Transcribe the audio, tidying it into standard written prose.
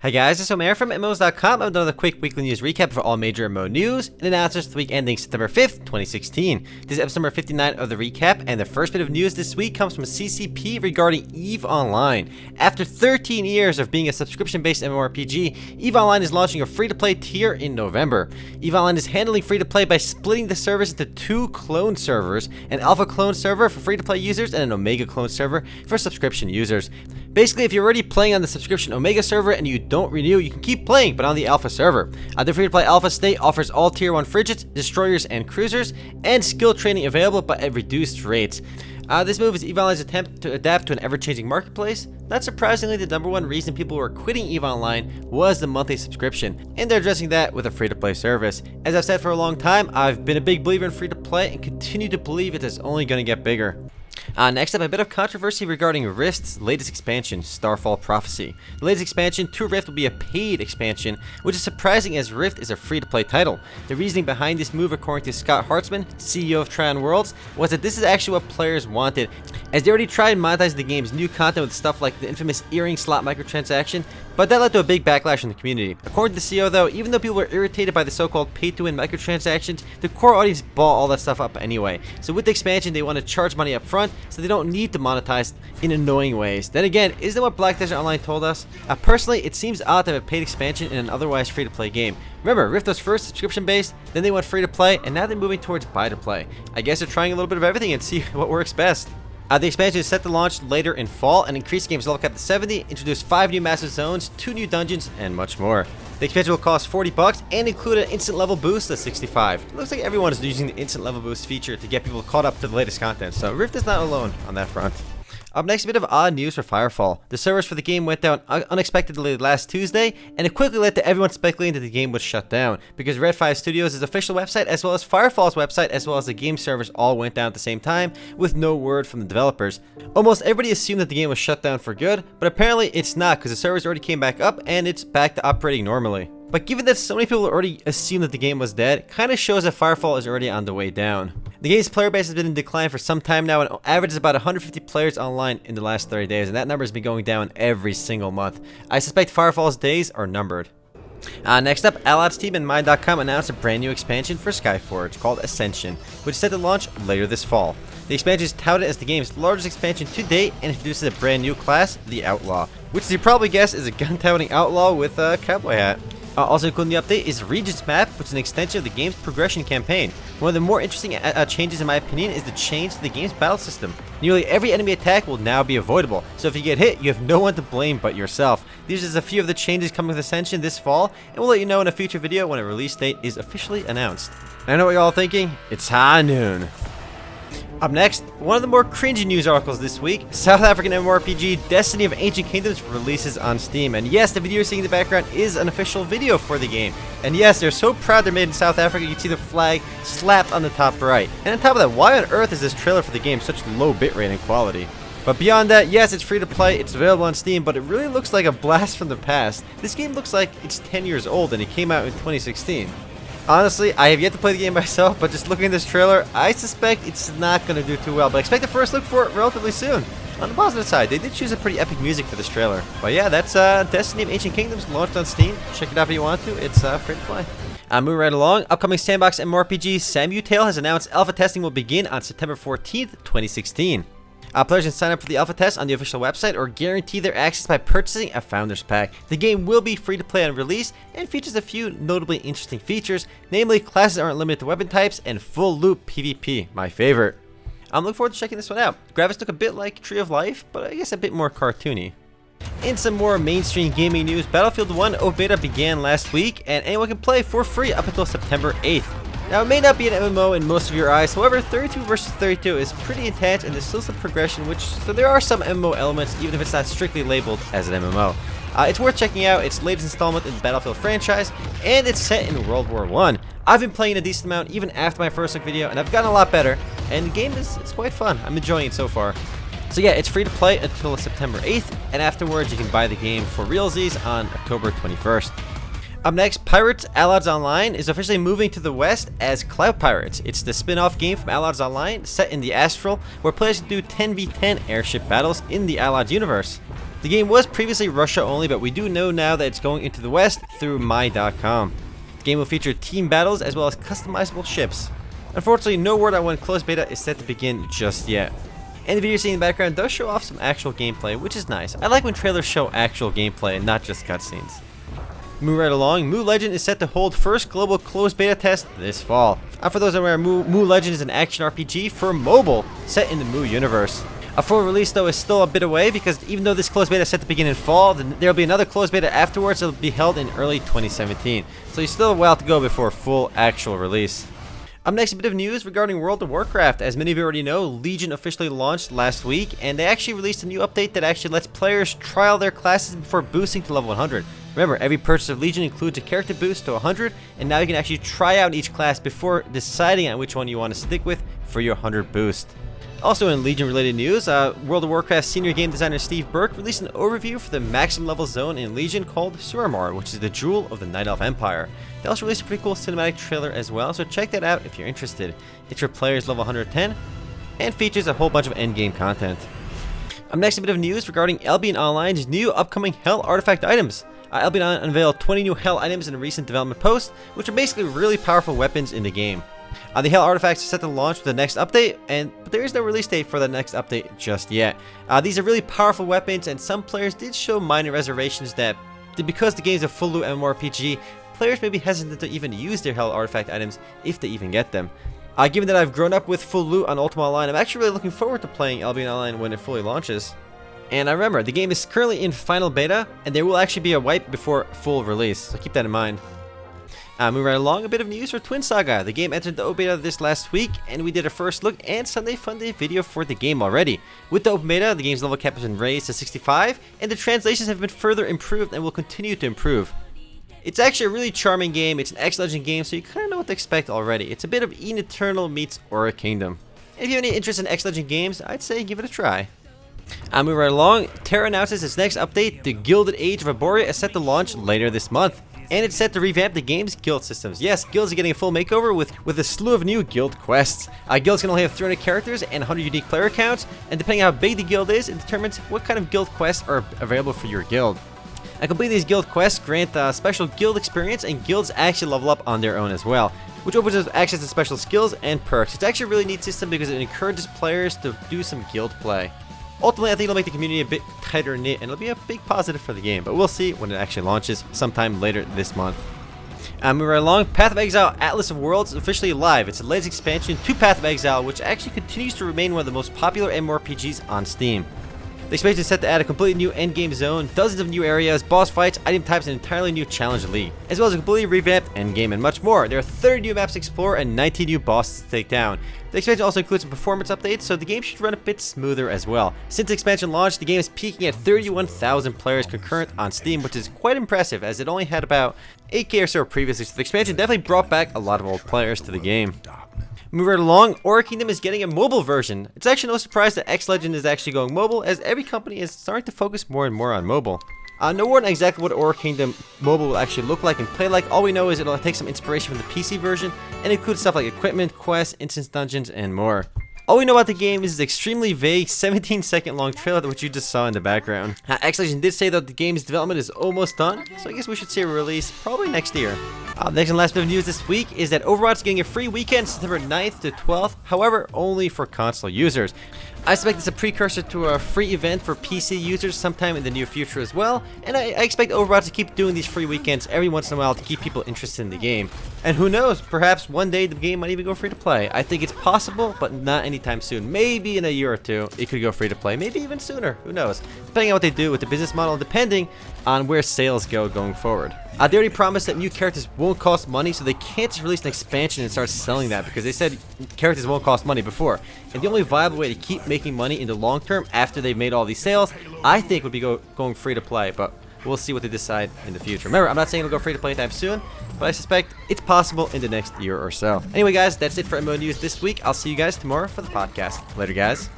Hi guys, it's Omer from MMOs.com. I'm doing a quick weekly news recap for all major MMO news and announcements for the week ending September 5th, 2016. This is episode number 59 of the recap, and the first bit of news this week comes from CCP regarding EVE Online. After 13 years of being a subscription-based MMORPG, EVE Online is launching a free-to-play tier in November. EVE Online is handling free-to-play by splitting the service into two clone servers, an alpha clone server for free-to-play users and an omega clone server for subscription users. Basically, if you're already playing on the subscription Omega server and you don't renew, you can keep playing, but on the Alpha server. The free-to-play Alpha state offers all Tier 1 frigates, destroyers, and cruisers, and skill training available, but at reduced rates. This move is EVE Online's attempt to adapt to an ever-changing marketplace. Not surprisingly, the number one reason people were quitting EVE Online was the monthly subscription, and they're addressing that with a free-to-play service. As I've said for a long time, I've been a big believer in free-to-play and continue to believe it is only going to get bigger. Next up, a bit of controversy regarding Rift's latest expansion, Starfall Prophecy. The latest expansion to Rift will be a paid expansion, which is surprising as Rift is a free-to-play title. The reasoning behind this move, according to Scott Hartzman, CEO of Tryon Worlds, was that this is actually what players wanted, as they already tried monetizing the game's new content with stuff like the infamous earring slot microtransaction, but that led to a big backlash from the community. According to the CEO though, even though people were irritated by the so-called pay-to-win microtransactions, the core audience bought all that stuff up anyway. So with the expansion, they want to charge money up front, so they don't need to monetize in annoying ways. Then again, isn't that what Black Desert Online told us? Personally, it seems odd to have a paid expansion in an otherwise free-to-play game. Remember, Rift was first subscription-based, then they went free-to-play, and now they're moving towards buy-to-play. I guess they're trying a little bit of everything and see what works best. The expansion is set to launch later in fall and increase the game's level cap to 70, introduce 5 new massive zones, 2 new dungeons, and much more. The expansion will cost $40 and include an instant level boost at 65. It looks like everyone is using the instant level boost feature to get people caught up to the latest content, so Rift is not alone on that front. Up next, a bit of odd news for Firefall. The servers for the game went down unexpectedly last Tuesday, and it quickly led to everyone speculating that the game was shut down, because Red 5 Studios' official website, as well as Firefall's website, as well as the game servers all went down at the same time, with no word from the developers. Almost everybody assumed that the game was shut down for good, but apparently it's not, because the servers already came back up, and it's back to operating normally. But given that so many people already assumed that the game was dead, it kind of shows that Firefall is already on the way down. The game's player base has been in decline for some time now and averages about 150 players online in the last 30 days, and that number has been going down every single month. I suspect Firefall's days are numbered. Next up, Allods team and MMOs.com announced a brand new expansion for Skyforge called Ascension, which is set to launch later this fall. The expansion is touted as the game's largest expansion to date and introduces a brand new class, the Outlaw, which as you probably guessed is a gun-touting outlaw with a cowboy hat. Also including the update is Regent's Map, which is an extension of the game's progression campaign. One of the more interesting changes in my opinion is the change to the game's battle system. Nearly every enemy attack will now be avoidable, so if you get hit, you have no one to blame but yourself. These are just a few of the changes coming with Ascension this fall, and we'll let you know in a future video when a release date is officially announced. I know what you're all thinking, it's high noon. Up next, one of the more cringy news articles this week, South African MMORPG Destiny of Ancient Kingdoms releases on Steam. And yes, the video you're seeing in the background is an official video for the game. And yes, they're so proud they're made in South Africa, you can see the flag slapped on the top right. And on top of that, why on earth is this trailer for the game such low bitrate and quality? But beyond that, yes, it's free to play, it's available on Steam, but it really looks like a blast from the past. This game looks like it's 10 years old and it came out in 2016. Honestly, I have yet to play the game myself, but just looking at this trailer, I suspect it's not going to do too well. But expect a first look for it relatively soon. On the positive side, they did choose a pretty epic music for this trailer. But yeah, that's Destiny of Ancient Kingdoms launched on Steam. Check it out if you want to. It's free to play. Moving right along, upcoming sandbox MMORPG Samutale has announced alpha testing will begin on September 14th, 2016. Players can sign up for the alpha test on the official website or guarantee their access by purchasing a Founders Pack. The game will be free to play on release and features a few notably interesting features, namely classes aren't limited to weapon types and full loop PvP, my favorite. I'm looking forward to checking this one out. Graphics look a bit like Tree of Life, but I guess a bit more cartoony. In some more mainstream gaming news, Battlefield 1 Open Beta began last week and anyone can play for free up until September 8th. Now, it may not be an MMO in most of your eyes, however, 32 versus 32 is pretty intense and there's still some progression, so there are some MMO elements, even if it's not strictly labeled as an MMO. It's worth checking out, it's the latest installment in the Battlefield franchise, and it's set in World War I. I've been playing a decent amount even after my first look video, and I've gotten a lot better, and the game is quite fun. I'm enjoying it so far. So yeah, it's free to play until September 8th, and afterwards you can buy the game for realsies on October 21st. Up next, Pirates Allods Online is officially moving to the west as Cloud Pirates. It's the spin-off game from Allods Online, set in the Astral, where players can do 10v10 airship battles in the Allods universe. The game was previously Russia only, but we do know now that it's going into the West through my.com. The game will feature team battles as well as customizable ships. Unfortunately, no word on when closed beta is set to begin just yet. And the video you're seeing in the background does show off some actual gameplay, which is nice. I like when trailers show actual gameplay and not just cutscenes. Moving right along, Mu Legend is set to hold first global closed beta test this fall. For those unaware, Mu Legend is an action RPG for mobile set in the Mu universe. A full release though is still a bit away because even though this closed beta is set to begin in fall, there will be another closed beta afterwards that will be held in early 2017. So you still have a while to go before full actual release. Up next, a bit of news regarding World of Warcraft. As many of you already know, Legion officially launched last week, and they actually released a new update that actually lets players trial their classes before boosting to level 100. Remember, every purchase of Legion includes a character boost to 100, and now you can actually try out each class before deciding on which one you want to stick with for your 100 boost. Also in Legion-related news, World of Warcraft senior game designer Steve Burke released an overview for the maximum level zone in Legion called Suramar, which is the jewel of the Night Elf Empire. They also released a pretty cool cinematic trailer as well, so check that out if you're interested. It's for players level 110, and features a whole bunch of endgame content. Up next, a bit of news regarding Albion Online's new upcoming Hell Artifact items. Albion Online unveiled 20 new Hell items in a recent development post, which are basically really powerful weapons in the game. The Hell Artifacts are set to launch with the next update, but there is no release date for the next update just yet. These are really powerful weapons, and some players did show minor reservations that because the game is a full loot MMORPG, players may be hesitant to even use their Hell Artifact items if they even get them. Given that I've grown up with full loot on Ultima Online, I'm actually really looking forward to playing Albion Online when it fully launches. And remember, the game is currently in final beta, and there will actually be a wipe before full release, so keep that in mind. Moving right along, a bit of news for Twin Saga. The game entered the open beta this last week, and we did a first look and Sunday Funday video for the game already. With the open beta, the game's level cap has been raised to 65, and the translations have been further improved and will continue to improve. It's actually a really charming game. It's an X-Legend game, so you kind of know what to expect already. It's a bit of Eden Eternal meets Aura Kingdom. And if you have any interest in X-Legend games, I'd say give it a try. Moving right along, Tera announces its next update, The Gilded Age of Arborea, is set to launch later this month. And it's set to revamp the game's guild systems. Yes, guilds are getting a full makeover with a slew of new guild quests. Guilds can only have 300 characters and 100 unique player accounts, and depending on how big the guild is, it determines what kind of guild quests are available for your guild. Completing these guild quests grant special guild experience, and guilds actually level up on their own as well, which opens up access to special skills and perks. It's actually a really neat system because it encourages players to do some guild play. Ultimately, I think it'll make the community a bit tighter knit, and it'll be a big positive for the game, but we'll see when it actually launches sometime later this month. Moving right along, Path of Exile Atlas of Worlds is officially live. It's the latest expansion to Path of Exile, which actually continues to remain one of the most popular MMORPGs on Steam. The expansion is set to add a completely new endgame zone, dozens of new areas, boss fights, item types, and an entirely new challenge league, as well as a completely revamped endgame and much more. There are 30 new maps to explore and 19 new bosses to take down. The expansion also includes some performance updates, so the game should run a bit smoother as well. Since the expansion launched, the game is peaking at 31,000 players concurrent on Steam, which is quite impressive as it only had about 8k or so previously, so the expansion definitely brought back a lot of old players to the game. Moving right along, Aura Kingdom is getting a mobile version. It's actually no surprise that X-Legend is actually going mobile, as every company is starting to focus more and more on mobile. No word on exactly what Aura Kingdom mobile will actually look like and play like. All we know is it'll take some inspiration from the PC version and include stuff like equipment, quests, instance dungeons, and more. All we know about the game is the extremely vague 17-second long trailer which you just saw in the background. X-Legend did say that the game's development is almost done, so I guess we should see a release probably next year. Next and last bit of news this week is that Overwatch is getting a free weekend September 9th to 12th, however, only for console users. I suspect it's a precursor to a free event for PC users sometime in the near future as well, and I expect Overwatch to keep doing these free weekends every once in a while to keep people interested in the game. And who knows, perhaps one day the game might even go free to play. I think it's possible, but not anytime soon. Maybe in a year or two it could go free to play, maybe even sooner, who knows. Depending on what they do with the business model, depending on where sales go going forward. They already promised that new characters won't cost money, so they can't just release an expansion and start selling that because they said characters won't cost money before. And the only viable way to keep making money in the long term after they've made all these sales, I think would be going free to play, but we'll see what they decide in the future. Remember, I'm not saying it'll go free to play anytime soon, but I suspect it's possible in the next year or so. Anyway guys, that's it for MMO News this week. I'll see you guys tomorrow for the podcast. Later guys.